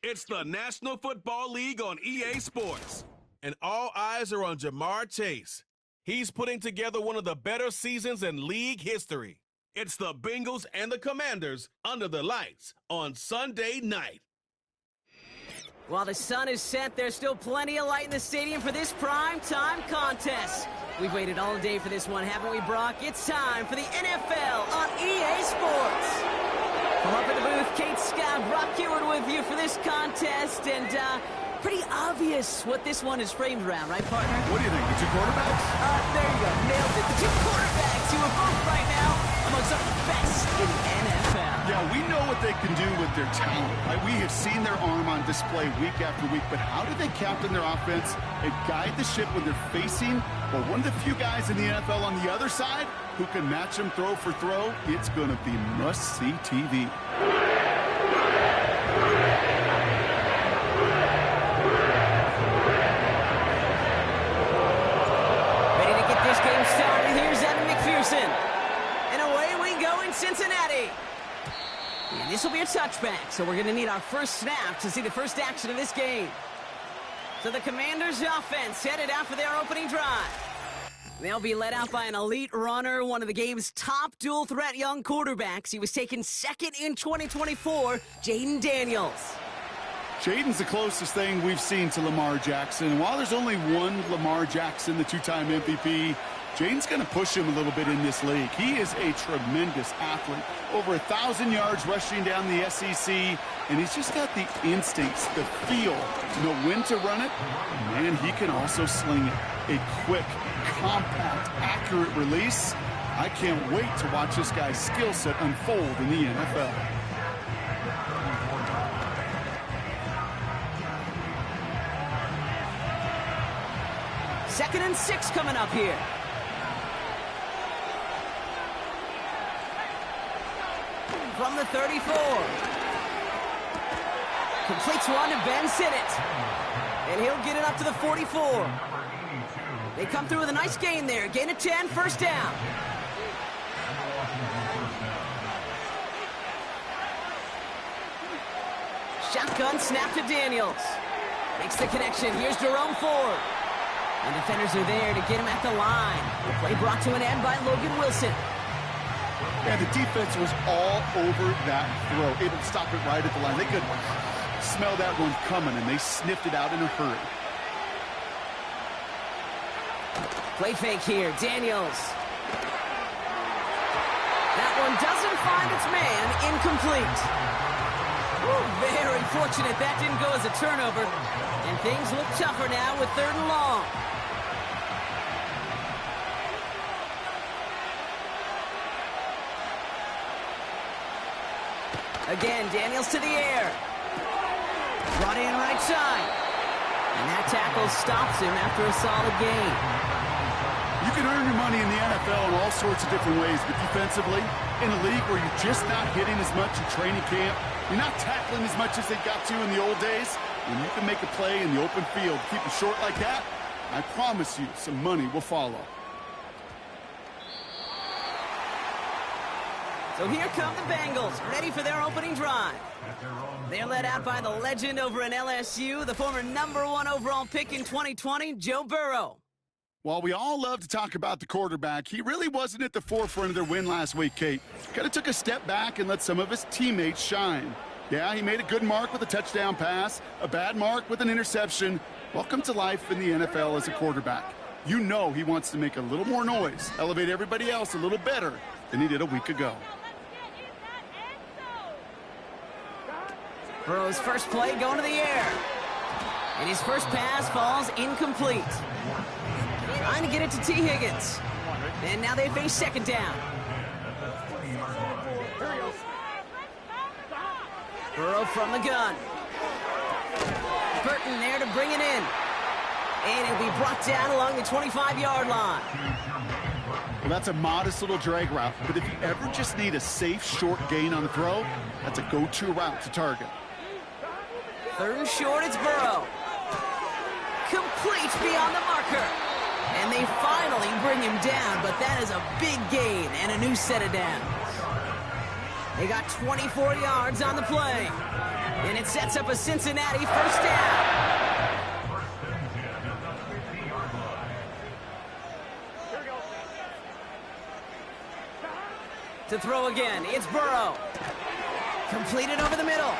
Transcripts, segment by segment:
It's the National Football League on EA Sports. And all eyes are on Jamar Chase. He's putting together one of the better seasons in league history. It's the Bengals and the Commanders under the lights on Sunday night. While the sun is set, there's still plenty of light in the stadium for this prime-time contest. We've waited all day for this one, haven't we, Brock? It's time for the NFL on EA Sports. From up in the booth, Kate Scott, Brock Heward with you for this contest, and pretty obvious what this one is framed around, right, partner? What do you think, the two quarterbacks? There you go, nailed it. The two quarterbacks who are both right now among some of the best in the NFL. Yeah, we know what they can do with their talent. Right? We have seen their arm on display week after week, but how do they captain their offense and guide the ship when they're facing, well, one of the few guys in the NFL on the other side who can match them throw for throw? It's going to be must-see TV. Ready to get this game started. Here's Evan McPherson. And away we go in Cincinnati. And this will be a touchback, so we're going to need our first snap to see the first action of this game. So the Commanders' offense headed out for their opening drive. They'll be led out by an elite runner, one of the game's top dual-threat young quarterbacks. He was taken second in 2024, Jayden Daniels. Jayden's the closest thing we've seen to Lamar Jackson. While there's only one Lamar Jackson, the two-time MVP, Jayden's going to push him a little bit in this league. He is a tremendous athlete. Over 1,000 yards rushing down the SEC, and he's just got the instincts, the feel to know when to run it. And he can also sling it. A quick, compact, accurate release. I can't wait to watch this guy's skill set unfold in the NFL. Second and 6 coming up here. From the 34. Completes one to Ben Sinnott. And he'll get it up to the 44. They come through with a nice gain there. Gain of 10, first down. Shotgun snap to Daniels. Makes the connection. Here's Jerome Ford. And defenders are there to get him at the line. The play brought to an end by Logan Wilson. And the defense was all over that throw, able to stop it right at the line. They could smell that one coming, and they sniffed it out in a hurry. Play fake here, Daniels. That one doesn't find its man, incomplete. Ooh, very fortunate that didn't go as a turnover. And things look tougher now with 3rd and long. Again, Daniels to the air. Brought in right side. And that tackle stops him after a solid gain. You can earn your money in the NFL in all sorts of different ways, but defensively, in a league where you're just not hitting as much in training camp, you're not tackling as much as they got to in the old days, when you can make a play in the open field, keep it short like that, I promise you some money will follow. So here come the Bengals, ready for their opening drive. They're led out by the legend over in LSU, the former #1 overall pick in 2020, Joe Burrow. While we all love to talk about the quarterback, he really wasn't at the forefront of their win last week, Kate. Kind of took a step back and let some of his teammates shine. Yeah, he made a good mark with a touchdown pass, a bad mark with an interception. Welcome to life in the NFL as a quarterback. You know he wants to make a little more noise, elevate everybody else a little better than he did a week ago. Burrow's first play going to the air. And his first pass falls incomplete. Trying to get it to T. Higgins. And now they face 2nd down. Burrow from the gun. Burton there to bring it in. And it'll be brought down along the 25-yard line. Well, that's a modest little drag route, but if you ever just need a safe, short gain on the throw, that's a go-to route to target. 3rd and short, it's Burrow. Complete beyond the marker. And they finally bring him down, but that is a big gain and a new set of downs. They got 24 yards on the play. And it sets up a Cincinnati first down. To throw again, it's Burrow. Completed over the middle.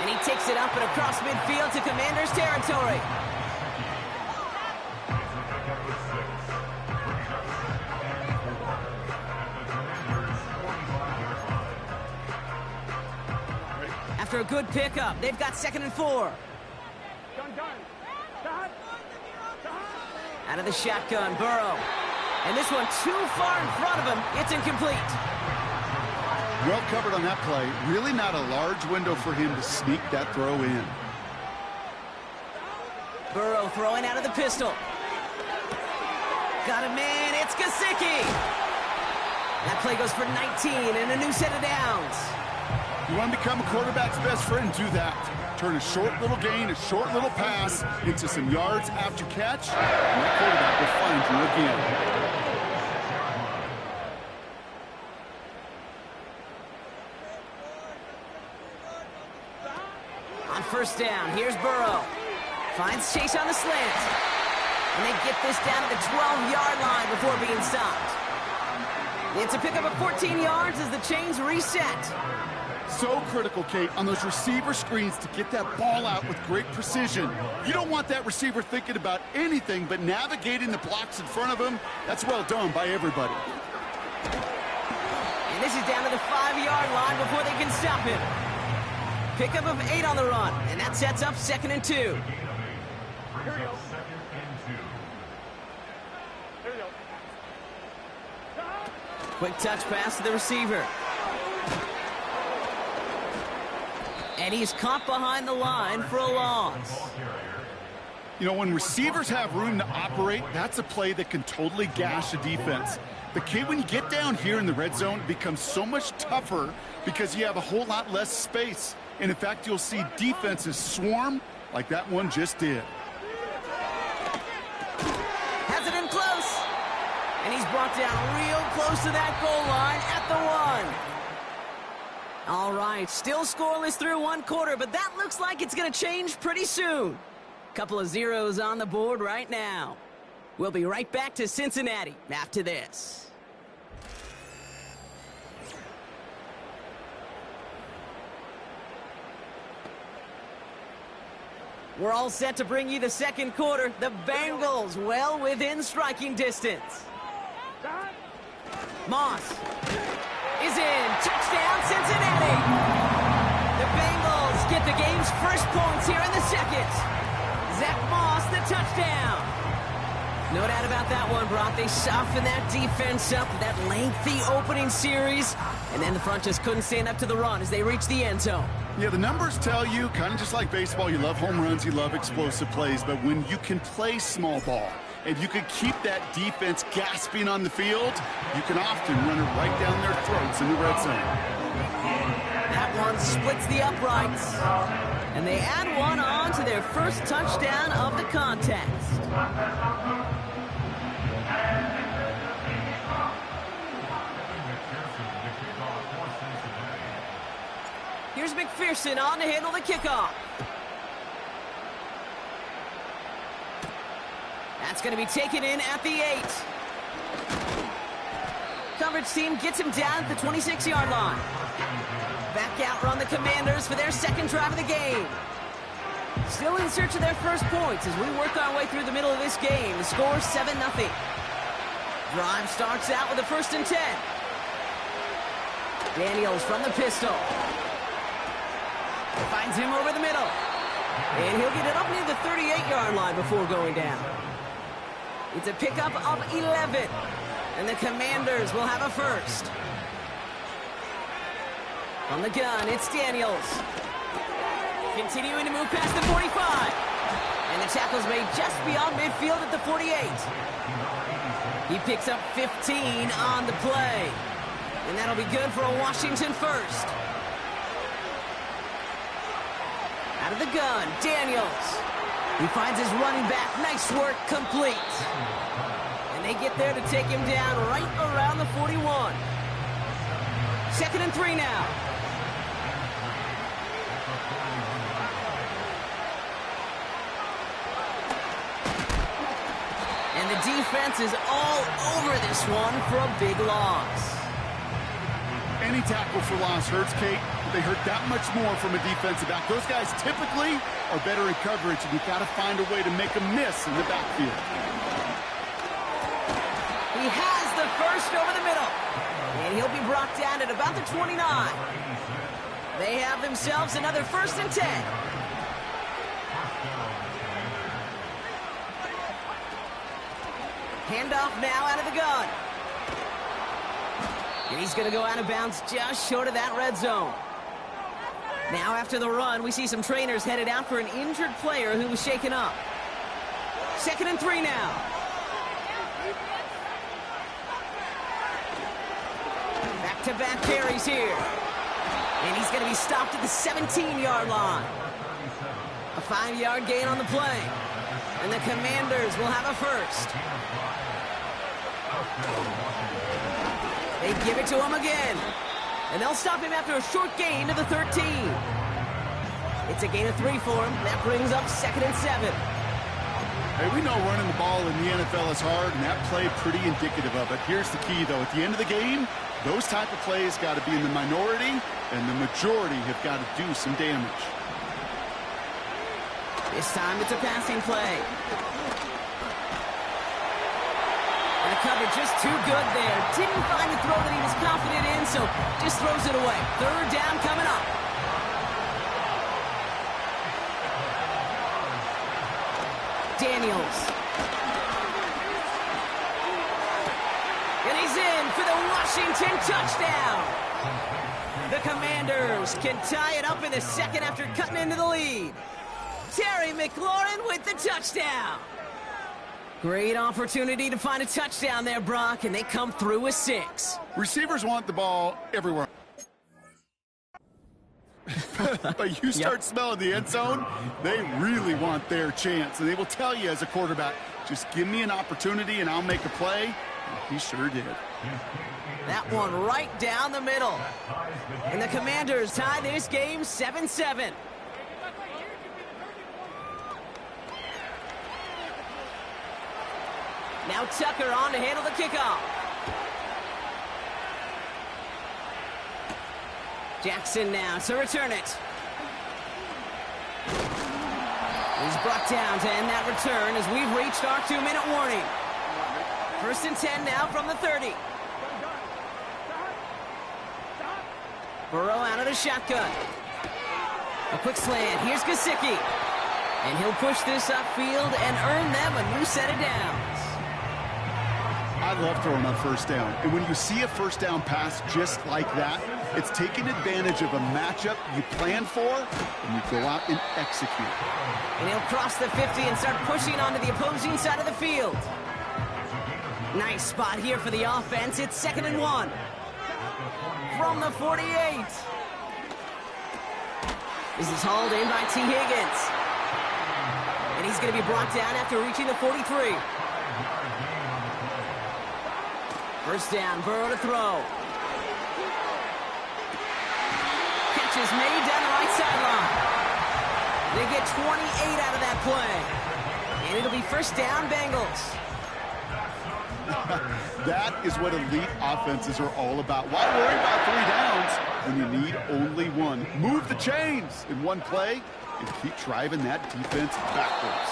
And he takes it up and across midfield to Commanders territory. After a good pickup, they've got 2nd and 4. Out of the shotgun, Burrow. And this one too far in front of him. It's incomplete. Well covered on that play. Really not a large window for him to sneak that throw in. Burrow throwing out of the pistol. Got a man. It's Gesicki. That play goes for 19 and a new set of downs. You want to become a quarterback's best friend, do that. Turn a short little gain, a short little pass into some yards after catch, and that quarterback will find you again. On first down, here's Burrow. Finds Chase on the slant. And they get this down to the 12-yard line before being stopped. It's a pickup of 14 yards as the chains reset. So critical, Kate, on those receiver screens to get that ball out with great precision. You don't want that receiver thinking about anything but navigating the blocks in front of him. That's well done by everybody. And this is down to the 5-yard line before they can stop him. Pickup of 8 on the run, and that sets up 2nd and 2. Here we go. Quick touch pass to the receiver. And he's caught behind the line for a loss. You know, when receivers have room to operate, that's a play that can totally gash a defense. But, Kate, when you get down here in the red zone, it becomes so much tougher because you have a whole lot less space. And, in fact, you'll see defenses swarm like that one just did. Has it in close. And he's brought down real close to that goal line at the 1. All right, still scoreless through 1 quarter, but that looks like it's going to change pretty soon. Couple of zeros on the board right now. We'll be right back to Cincinnati after this. We're all set to bring you the 2nd quarter. The Bengals well within striking distance. Moss is in. Touchdown, Cincinnati. The Bengals get the game's first points here in the 2nd. Zach Moss, the touchdown. No doubt about that one, Brock. They softened that defense up with that lengthy opening series, and then the front just couldn't stand up to the run as they reached the end zone. Yeah, the numbers tell you, kind of just like baseball, you love home runs, you love explosive plays, but when you can play small ball, and you can keep that defense gasping on the field, you can often run it right down their throats in the red zone. That one splits the uprights. And they add one on to their first touchdown of the contest. Here's McPherson on to handle the kickoff. That's going to be taken in at the 8. Coverage team gets him down at the 26-yard line. Back out run the Commanders for their 2nd drive of the game. Still in search of their first points as we work our way through the middle of this game. The score 7-0. Drive starts out with a 1st and 10. Daniels from the pistol. Finds him over the middle. And he'll get it up near the 38-yard line before going down. It's a pickup of 11. And the Commanders will have a 1st. On the gun, it's Daniels. Continuing to move past the 45. And the tackle's made just beyond midfield at the 48. He picks up 15 on the play. And that'll be good for a Washington 1st. Out of the gun, Daniels. He finds his running back. Nice work, complete. And they get there to take him down right around the 41. 2nd and 3 now. And the defense is all over this one for a big loss. Any tackle for loss hurts, Kate. They hurt that much more from a defensive back. Those guys typically are better in coverage, and you've got to find a way to make a miss in the backfield. He has the first over the middle. And he'll be brought down at about the 29. They have themselves another 1st and 10. Handoff now out of the gun. And he's going to go out of bounds just short of that red zone. Now after the run, we see some trainers headed out for an injured player who was shaken up. 2nd and 3 now. Back-to-back carries here. And he's going to be stopped at the 17-yard line. A 5-yard gain on the play. And the Commanders will have a first. They give it to him again. And they'll stop him after a short gain to the 13. It's a gain of 3 for him. That brings up 2nd and 7. Hey, we know running the ball in the NFL is hard, and that play pretty indicative of it. Here's the key, though. At the end of the game, those type of plays got to be in the minority, and the majority have got to do some damage. This time it's a passing play. And the cover just too good there. Didn't find the throw that he was confident in, so just throws it away. 3rd down coming up. Daniels. And he's in for the Washington touchdown. The Commanders can tie it up in the 2nd after cutting into the lead. Terry McLaurin with the touchdown. Great opportunity to find a touchdown there, Brock, and they come through with 6. Receivers want the ball everywhere. But you start smelling the end zone, they really want their chance. And they will tell you as a quarterback, just give me an opportunity and I'll make a play. And he sure did. That one right down the middle. And the Commanders tie this game 7-7. Now Tucker on to handle the kickoff. Jackson now to return it. He's brought down to end that return as we've reached our 2-minute warning. 1st and 10 now from the 30. Burrow out of the shotgun. A quick slant. Here's Gesicki. And he'll push this upfield and earn them a new set of downs. I love throwing on 1st down. And when you see a 1st down pass just like that, it's taking advantage of a matchup you plan for, and you go out and execute. And he'll cross the 50 and start pushing onto the opposing side of the field. Nice spot here for the offense. It's 2nd and 1. From the 48. This is hauled in by T. Higgins. And he's going to be brought down after reaching the 43. 1st down, Burrow to throw. Catch is made down the right sideline. They get 28 out of that play. And it'll be 1st down, Bengals. That is what elite offenses are all about. Why worry about 3 downs when you need only 1? Move the chains in one play and keep driving that defense backwards.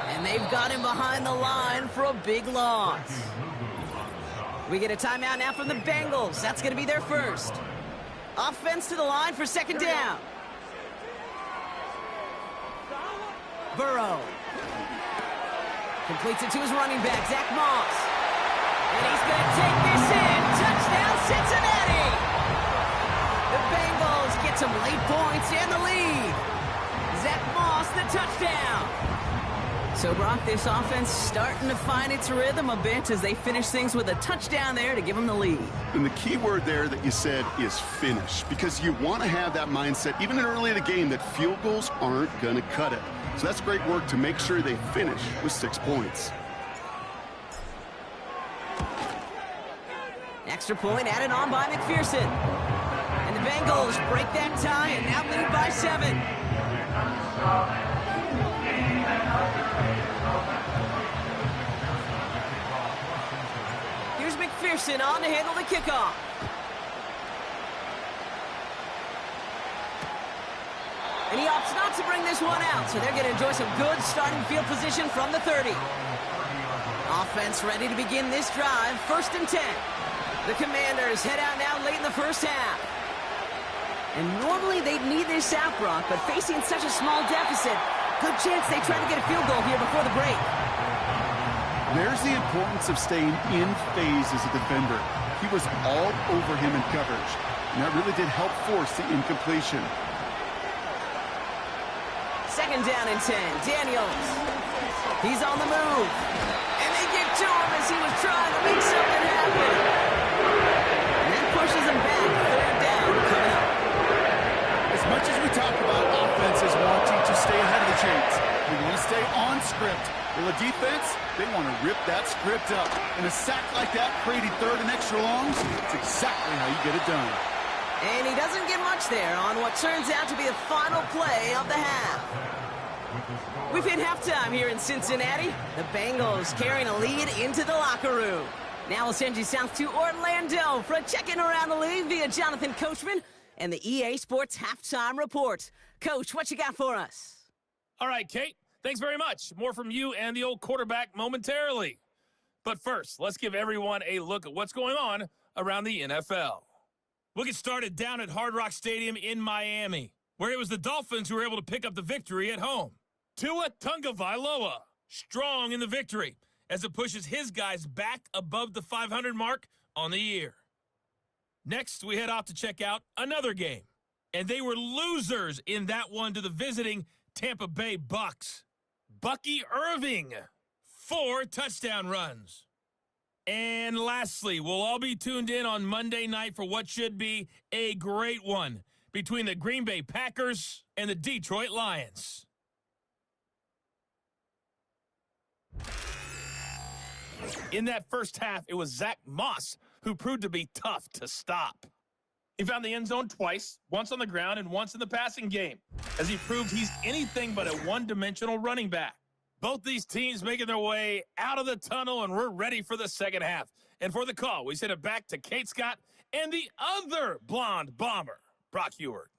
And they've got him behind the line for a big loss. We get a timeout now from the Bengals. That's going to be their first. Offense to the line for 2nd down. Burrow. Completes it to his running back, Zach Moss. And he's going to take this in. Touchdown, Cincinnati. The Bengals get some late points and the lead. Zach Moss, the touchdown. So, Brock, this offense starting to find its rhythm a bit as they finish things with a touchdown there to give them the lead. And the key word there that you said is finish, because you want to have that mindset, even early in the game, that field goals aren't going to cut it. So that's great work to make sure they finish with 6 points. Extra point added on by McPherson. And the Bengals break that tie and now lead by 7. Here's McPherson on to handle the kickoff. And he opts not to bring this one out, so they're going to enjoy some good starting field position from the 30. Offense ready to begin this drive, 1st and 10. The Commanders head out now late in the first half. And normally they'd need this out, Brock, but facing such a small deficit, good chance they try to get a field goal here before the break. There's the importance of staying in phase as a defender. He was all over him in coverage, and that really did help force the incompletion. 2nd down and 10. Daniels. He's on the move. And they get to him as he was trying to make something happen. And that pushes him back. 3rd down coming up. As much as we talk about offenses wanting to stay ahead of the chains, we want to stay on script. Well, the defense, they want to rip that script up. And a sack like that, creating 3rd and extra longs, it's exactly how you get it done. And he doesn't get much there on what turns out to be the final play of the half. We've hit halftime here in Cincinnati. The Bengals carrying a lead into the locker room. Now we'll send you south to Orlando for a check-in around the league via Jonathan Coachman and the EA Sports Halftime Report. Coach, what you got for us? All right, Kate. Thanks very much. More from you and the old quarterback momentarily. But first, let's give everyone a look at what's going on around the NFL. We'll get started down at Hard Rock Stadium in Miami, where it was the Dolphins who were able to pick up the victory at home. Tua Tagovailoa, strong in the victory, as it pushes his guys back above the 500 mark on the year. Next, we head off to check out another game, and they were losers in that one to the visiting Tampa Bay Bucks. Bucky Irving, 4 touchdown runs. And lastly, we'll all be tuned in on Monday night for what should be a great one between the Green Bay Packers and the Detroit Lions. In that first half, it was Zach Moss who proved to be tough to stop. He found the end zone twice, once on the ground and once in the passing game, as he proved he's anything but a one-dimensional running back. Both these teams making their way out of the tunnel, and we're ready for the second half. And for the call, we send it back to Kate Scott and the other blonde bomber, Brock Heward.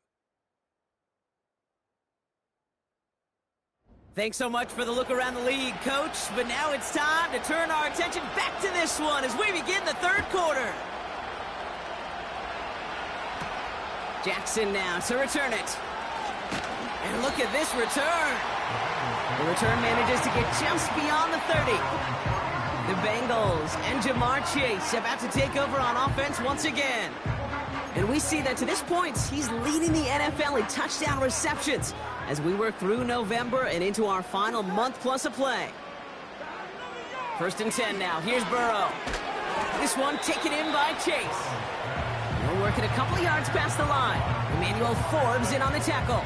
Thanks so much for the look around the league, Coach. But now it's time to turn our attention back to this one as we begin the 3rd quarter. Jackson now to return it. And look at this return. The return manages to get just beyond the 30. The Bengals and Jamar Chase about to take over on offense once again. And we see that to this point, he's leading the NFL in touchdown receptions as we work through November and into our final month plus of play. 1st and 10 now. Here's Burrow. This one taken in by Chase. We're working a couple of yards past the line. Emmanuel Forbes in on the tackle.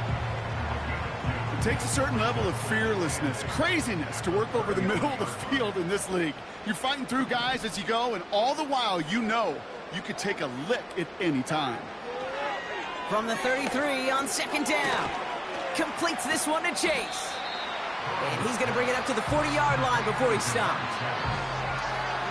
It takes a certain level of fearlessness, craziness to work over the middle of the field in this league. You're fighting through guys as you go, and all the while you know you could take a lick at any time. From the 33 on 2nd down. Completes this one to Chase. And he's going to bring it up to the 40-yard line before he stops.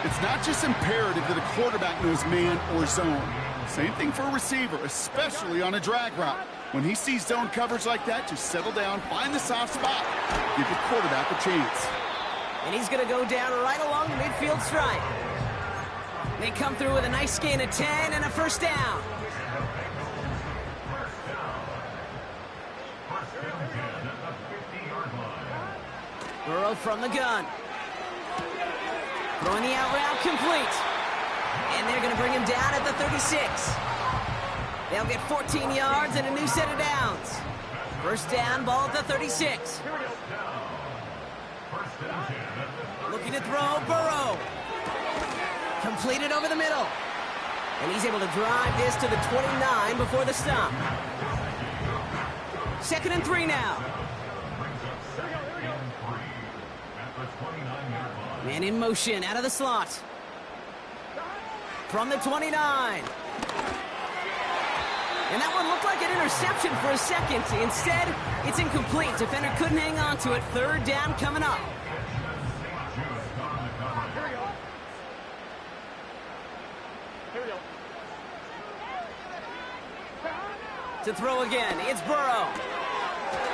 It's not just imperative that a quarterback knows man or zone. Same thing for a receiver, especially on a drag route. When he sees zone coverage like that, just settle down, find the soft spot, give your quarterback a chance. And he's going to go down right along the midfield stripe. They come through with a nice gain of 10 and a 1st down. Burrow from the gun. Throwing the out route complete. And they're going to bring him down at the 36. They'll get 14 yards and a new set of downs. 1st down, ball at the 36. Looking to throw, Burrow. Completed over the middle. And he's able to drive this to the 29 before the stop. 2nd and 3 now. Man in motion out of the slot. from the 29. And that one looked like an interception for a second. Instead, it's incomplete. Defender couldn't hang on to it. Third down coming up. To throw again, it's Burrow.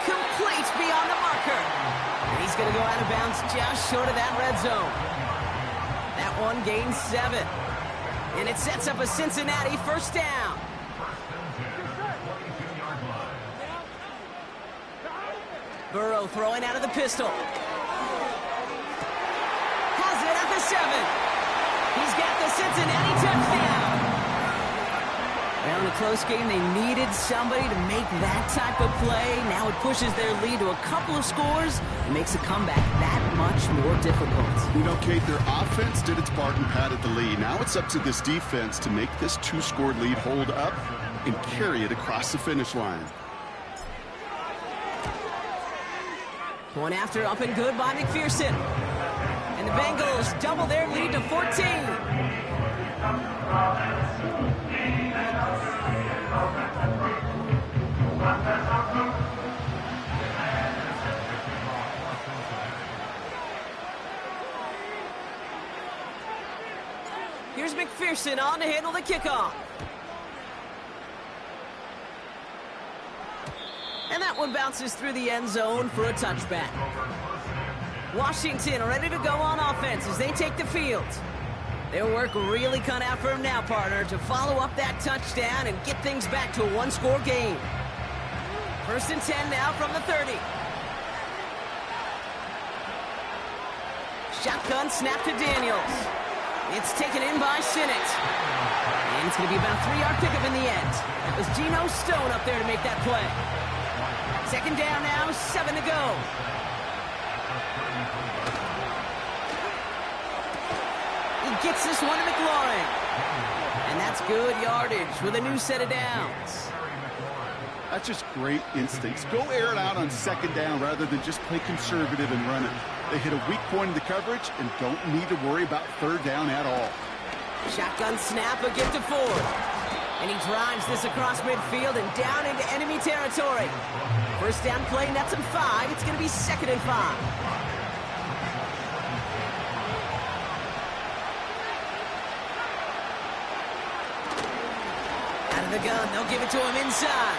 Complete beyond the marker. And he's going to go out of bounds just short of that red zone. That one gains 7. And it sets up a Cincinnati first down. Burrow throwing out of the pistol. Has it at the 7. He's got the Cincinnati touchdown. Well, in a close game, they needed somebody to make that type of play. Now it pushes their lead to a couple of scores and makes the comeback that much more difficult. You know, Kate, their offense did its part and padded the lead. Now it's up to this defense to make this 2-score lead hold up and carry it across the finish line. One after up and good by McPherson. And the Bengals double their lead to 14. Here's McPherson on to handle the kickoff. And that one bounces through the end zone for a touchback. Washington ready to go on offense as they take the field. Their work really cut out for him now, partner, to follow up that touchdown and get things back to a 1-score game. 1st and 10 now from the 30. Shotgun snap to Daniels. It's taken in by Sinnott. And it's going to be about a 3-yard pickup in the end. That was Geno Stone up there to make that play. 2nd down now, 7 to go. He gets this one to McLaurin. And that's good yardage with a new set of downs. That's just great instincts. Go air it out on 2nd down rather than just play conservative and run it. They hit a weak point in the coverage and don't need to worry about 3rd down at all. Shotgun snap, a gift to Ford. And he drives this across midfield and down into enemy territory. 1st down play, nets him 5. It's going to be 2nd and 5. Out of the gun, they'll give it to him inside.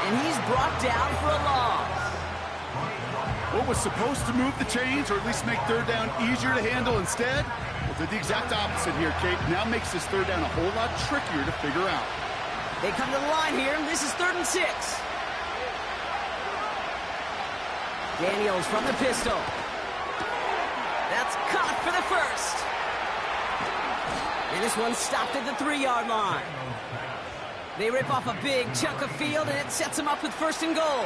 And he's brought down for a loss. What was supposed to move the chains or at least make 3rd down easier to handle instead? Well, did the exact opposite here, Kate. Now makes this 3rd down a whole lot trickier to figure out. They come to the line here, and this is 3rd and 6. Daniels from the pistol. That's caught for the 1st. And this one stopped at the 3-yard line. They rip off a big chunk of field, and it sets them up with 1st and goal.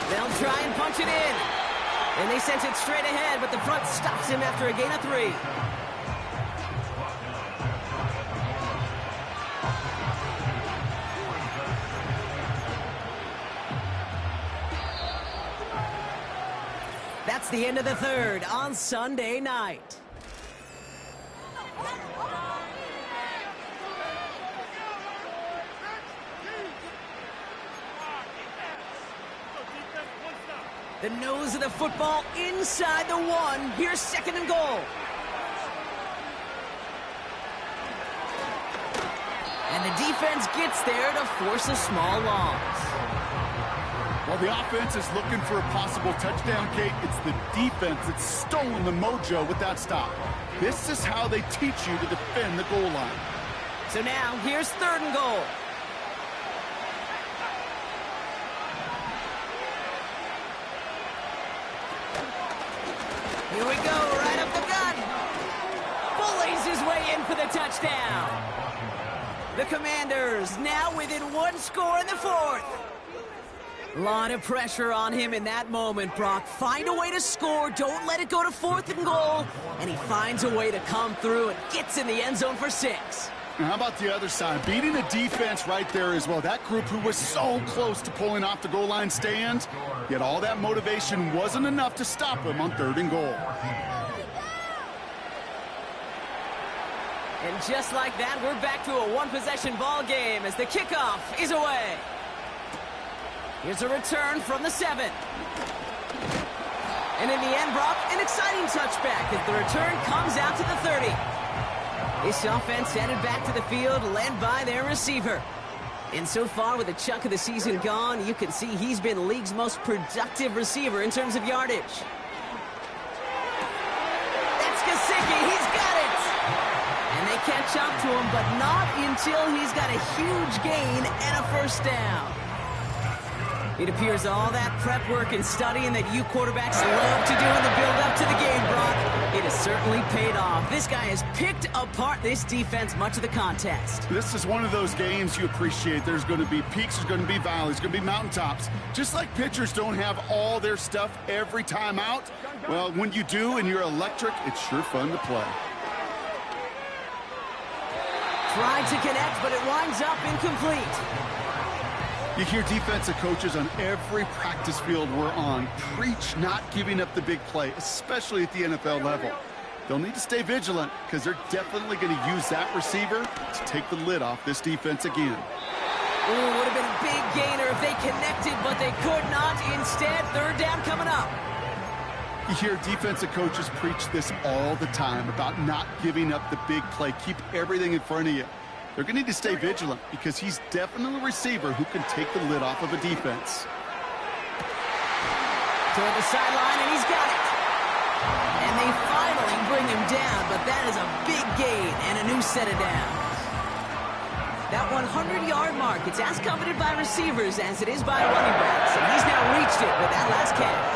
They'll try and punch it in. And they sent it straight ahead, but the front stops him after a gain of 3. That's the end of the 3rd on Sunday night. The nose of the football inside the 1. Here's 2nd and goal. And the defense gets there to force a small loss. While the offense is looking for a possible touchdown, Kate, it's the defense that's stolen the mojo with that stop. This is how they teach you to defend the goal line. So now, here's 3rd and goal. Here we go, right up the gut. Bullies his way in for the touchdown. The Commanders now within 1 score in the 4th. A lot of pressure on him in that moment, Brock. Find a way to score. Don't let it go to 4th and goal. And he finds a way to come through and gets in the end zone for 6. And how about the other side? Beating a defense right there as well. That group who was so close to pulling off the goal line stand, yet all that motivation wasn't enough to stop them on 3rd and goal. And just like that, we're back to a one-possession ball game as the kickoff is away. Here's a return from the 7. And in the end, Brock, an exciting touchback as the return comes out to the 30. This offense headed back to the field, led by their receiver. And so far, with a chunk of the season gone, you can see he's been the league's most productive receiver in terms of yardage. That's Gesicki. He's got it. And they catch up to him, but not until he's got a huge gain and a first down. It appears all that prep work and studying that you quarterbacks love to do in the build-up to the game, Brock, it has certainly paid off. This guy has picked apart this defense much of the contest. This is one of those games you appreciate. There's going to be peaks, there's going to be valleys, there's going to be mountaintops. Just like pitchers don't have all their stuff every time out, well, when you do and you're electric, it's sure fun to play. Tried to connect, but it winds up incomplete. You hear defensive coaches on every practice field we're on preach not giving up the big play, especially at the NFL level. They'll need to stay vigilant because they're definitely going to use that receiver to take the lid off this defense again. Ooh, would have been a big gainer if they connected, but they could not. Instead, 3rd down coming up. You hear defensive coaches preach this all the time about not giving up the big play. Keep everything in front of you. They're going to need to stay vigilant because he's definitely a receiver who can take the lid off of a defense. Toward the sideline, and he's got it. And they finally bring him down, but that is a big gain and a new set of downs. That 100-yard mark, it's as coveted by receivers as it is by running backs, and he's now reached it with that last catch.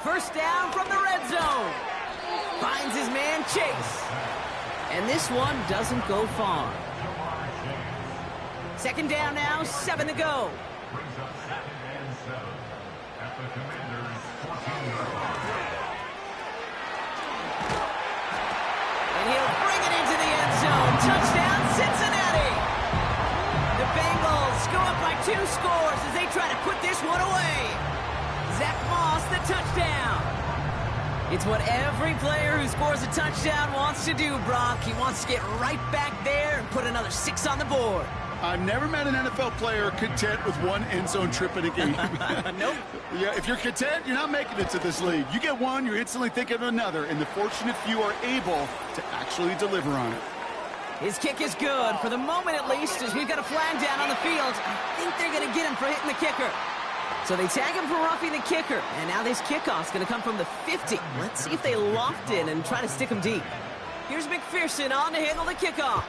First down from the red zone. Finds his man Chase. And this one doesn't go far. 2nd down now, 7 to go. And he'll bring it into the end zone. Touchdown, Cincinnati. The Bengals go up by 2 scores as they try to put this one away. Zach Moss, the touchdown. It's what every player who scores a touchdown wants to do, Brock. He wants to get right back there and put another 6 on the board. I've never met an NFL player content with 1 end zone trip in a game. Nope. Yeah, if you're content, you're not making it to this league. You get one, you're instantly thinking of another, and the fortunate few are able to actually deliver on it. His kick is good, for the moment at least, as we've got a flag down on the field. I think they're going to get him for hitting the kicker. So they tag him for roughing the kicker, and now this kickoff's going to come from the 50. Let's see if they loft in and try to stick him deep. Here's McPherson on to handle the kickoff.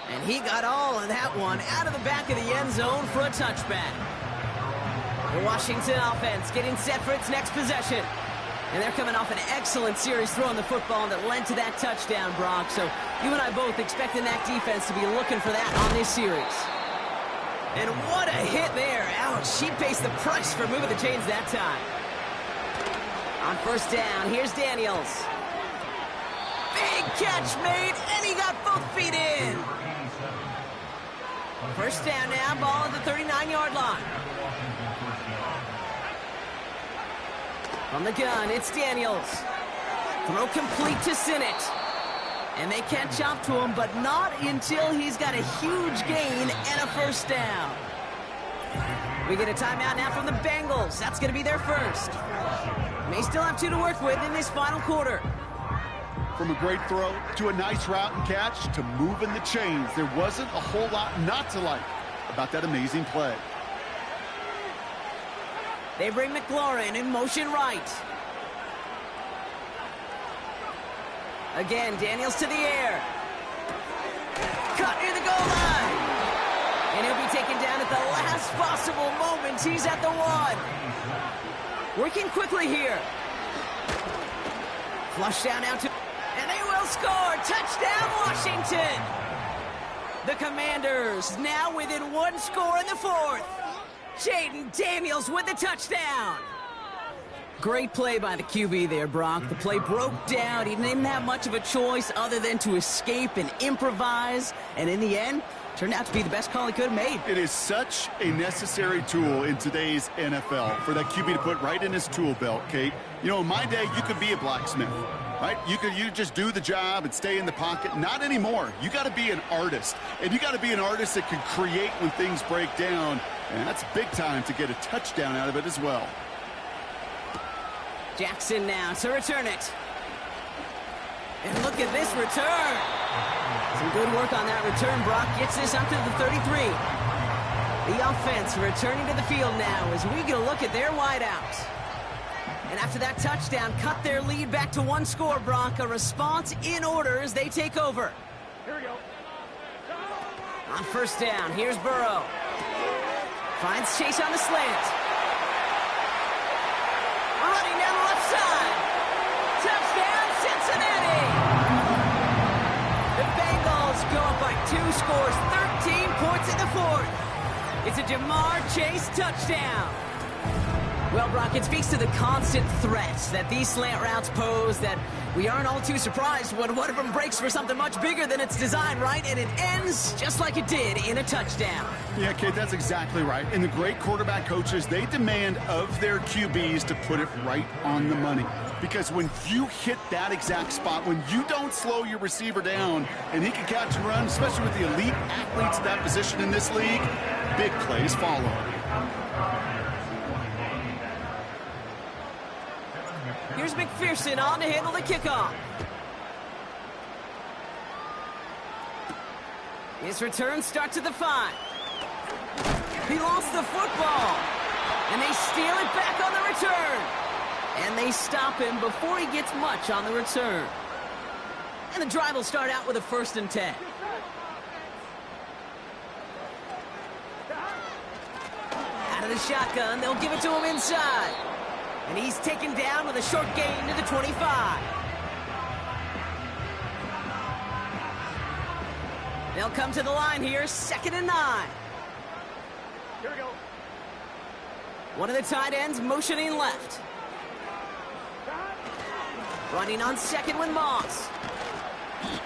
And he got all of that one out of the back of the end zone for a touchback. The Washington offense getting set for its next possession. And they're coming off an excellent series throwing the football that led to that touchdown, Brock. So you and I both expecting that defense to be looking for that on this series. And what a hit there. Ouch, she pays the price for moving the chains that time. On first down, here's Daniels. Big catch made, and he got both feet in. First down now, ball at the 39-yard line. From the gun, it's Daniels. Throw complete to Sinnott. And they catch up to him, but not until he's got a huge gain and a first down. We get a timeout now from the Bengals. That's going to be their first. May still have 2 to work with in this final quarter. From a great throw to a nice route and catch to moving the chains, there wasn't a whole lot not to like about that amazing play. They bring McLaurin in motion right. Again, Daniels to the air. Cut near the goal line. And he'll be taken down at the last possible moment. He's at the 1. Working quickly here. Flush down now to... And they will score. Touchdown, Washington. The Commanders now within 1 score in the 4th. Jaden Daniels with the touchdown. Great play by the QB there, Brock. The play broke down. He didn't have much of a choice other than to escape and improvise. And in the end, turned out to be the best call he could have made. It is such a necessary tool in today's NFL for that QB to put right in his tool belt, Kate. You know, in my day, you could be a blacksmith, right? You just do the job and stay in the pocket. Not anymore. You got to be an artist. And you got to be an artist that can create when things break down. And that's big time to get a touchdown out of it as well. Jackson now to return it. And look at this return. Some good work on that return. Brock gets this up to the 33. The offense returning to the field now as we get a look at their wideouts. And after that touchdown, cut their lead back to one score, Brock. A response in order as they take over. Here we go. On first down, here's Burrow. Finds Chase on the slant. Running down the left side. Touchdown, Cincinnati! The Bengals go up by 2 scores, 13 points in the fourth. It's a Jamar Chase touchdown. Well, Brock, it speaks to the constant threats that these slant routes pose that we aren't all too surprised when one of them breaks for something much bigger than its design, right? And it ends just like it did in a touchdown. Yeah, Kate, that's exactly right. And the great quarterback coaches, they demand of their QBs to put it right on the money. Because when you hit that exact spot, when you don't slow your receiver down and he can catch and run, especially with the elite athletes at that position in this league, big plays follow. Here's McPherson on to handle the kickoff. His return starts at the 5. He lost the football. And they steal it back on the return. And they stop him before he gets much on the return. And the drive will start out with a 1st and 10. Out of the shotgun, they'll give it to him inside. And he's taken down with a short gain to the 25. They'll come to the line here, 2nd and 9. Here we go. One of the tight ends motioning left. Running on 2nd with Moss.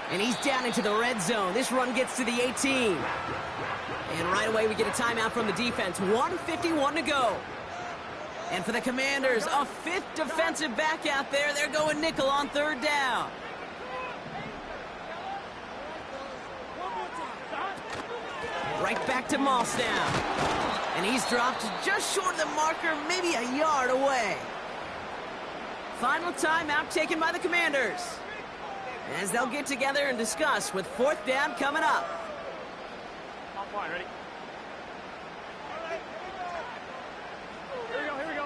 And he's down into the red zone. This run gets to the 18. And right away we get a timeout from the defense. 1:51 to go. And for the Commanders, a 5th defensive back out there. They're going nickel on 3rd down. Right back to Moss now. And he's dropped just short of the marker, maybe a yard away. Final timeout taken by the Commanders, as they'll get together and discuss with 4th down coming up. Offline, ready? Here we go, here we go.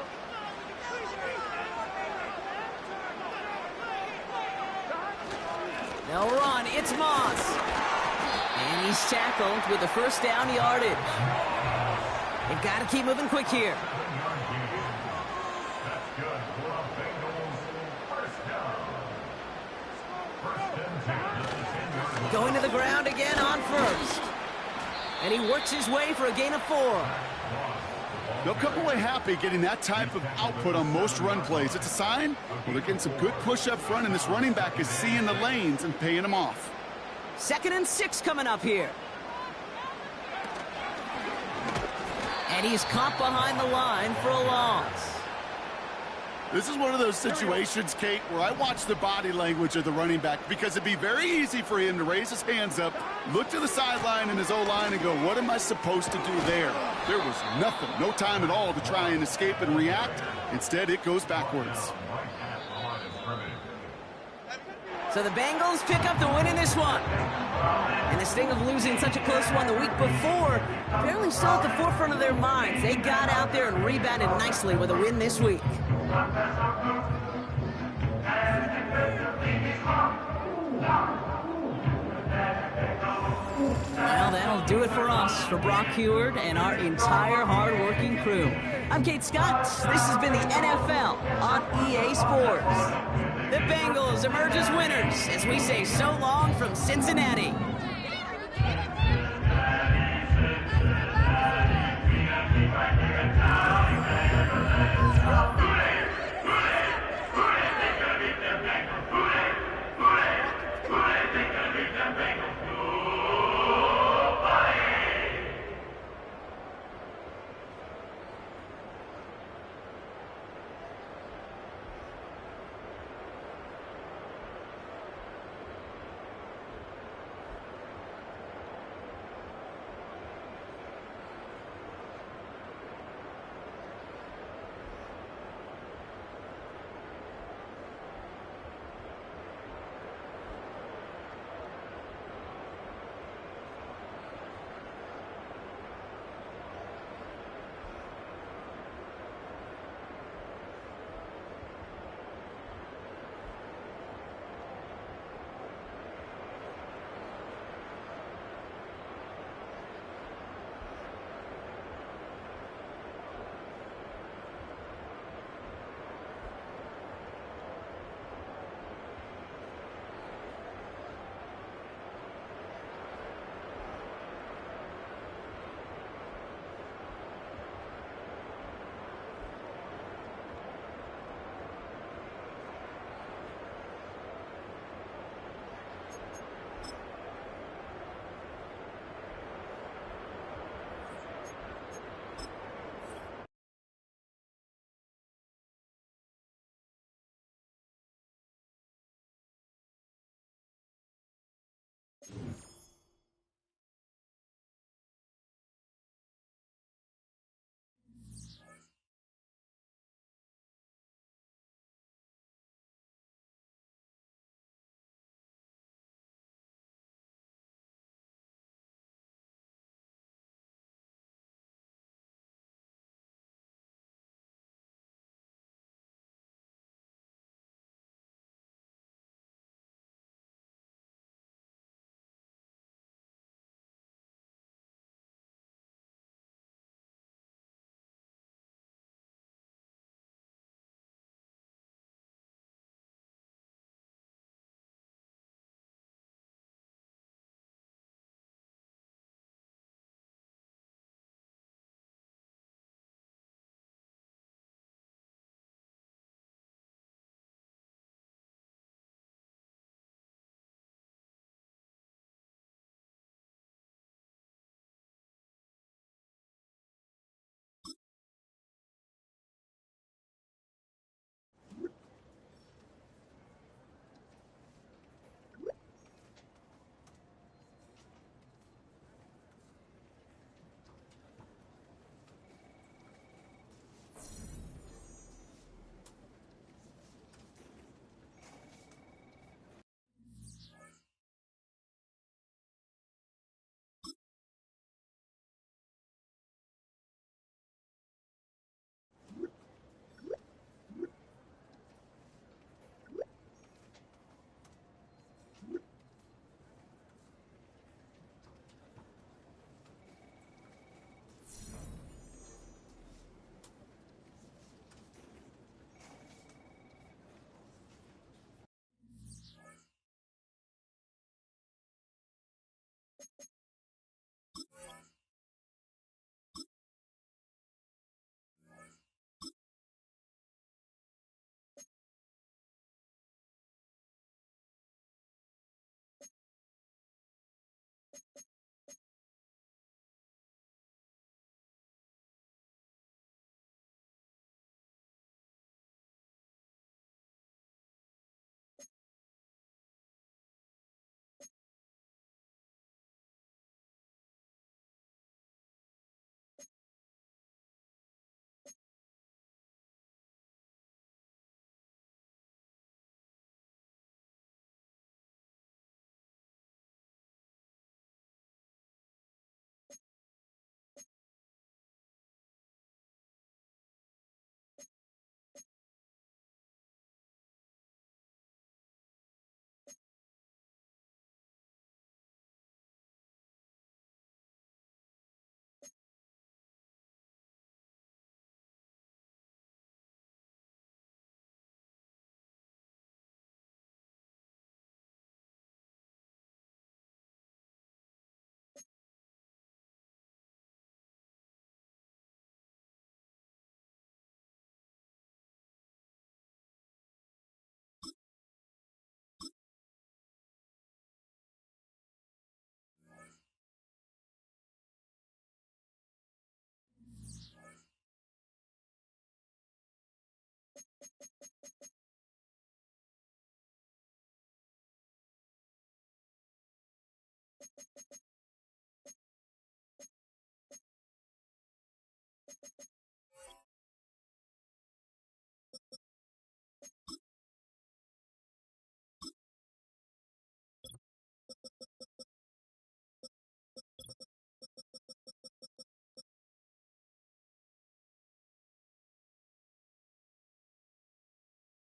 They'll run, it's Moss. And he's tackled with the 1st down yardage. They've got to keep moving quick here. Going to the ground again on 1st. And he works his way for a gain of 4. They'll come away happy getting that type of output on most run plays. It's a sign, well, they're getting some good push up front, and this running back is seeing the lanes and paying them off. 2nd and 6 coming up here. And he's caught behind the line for a loss. This is one of those situations, Kate, where I watch the body language of the running back, because it'd be very easy for him to raise his hands up, look to the sideline in his O-line and go, what am I supposed to do there? There was nothing, no time at all to try and escape and react. Instead, it goes backwards. So the Bengals pick up the win in this one. And the sting of losing such a close one the week before, apparently still at the forefront of their minds. They got out there and rebounded nicely with a win this week. Well, that'll do it for us, for Brock Heward and our entire hard-working crew. I'm Kate Scott. This has been the NFL on EA Sports. The Bengals emerge as winners as we say so long from Cincinnati.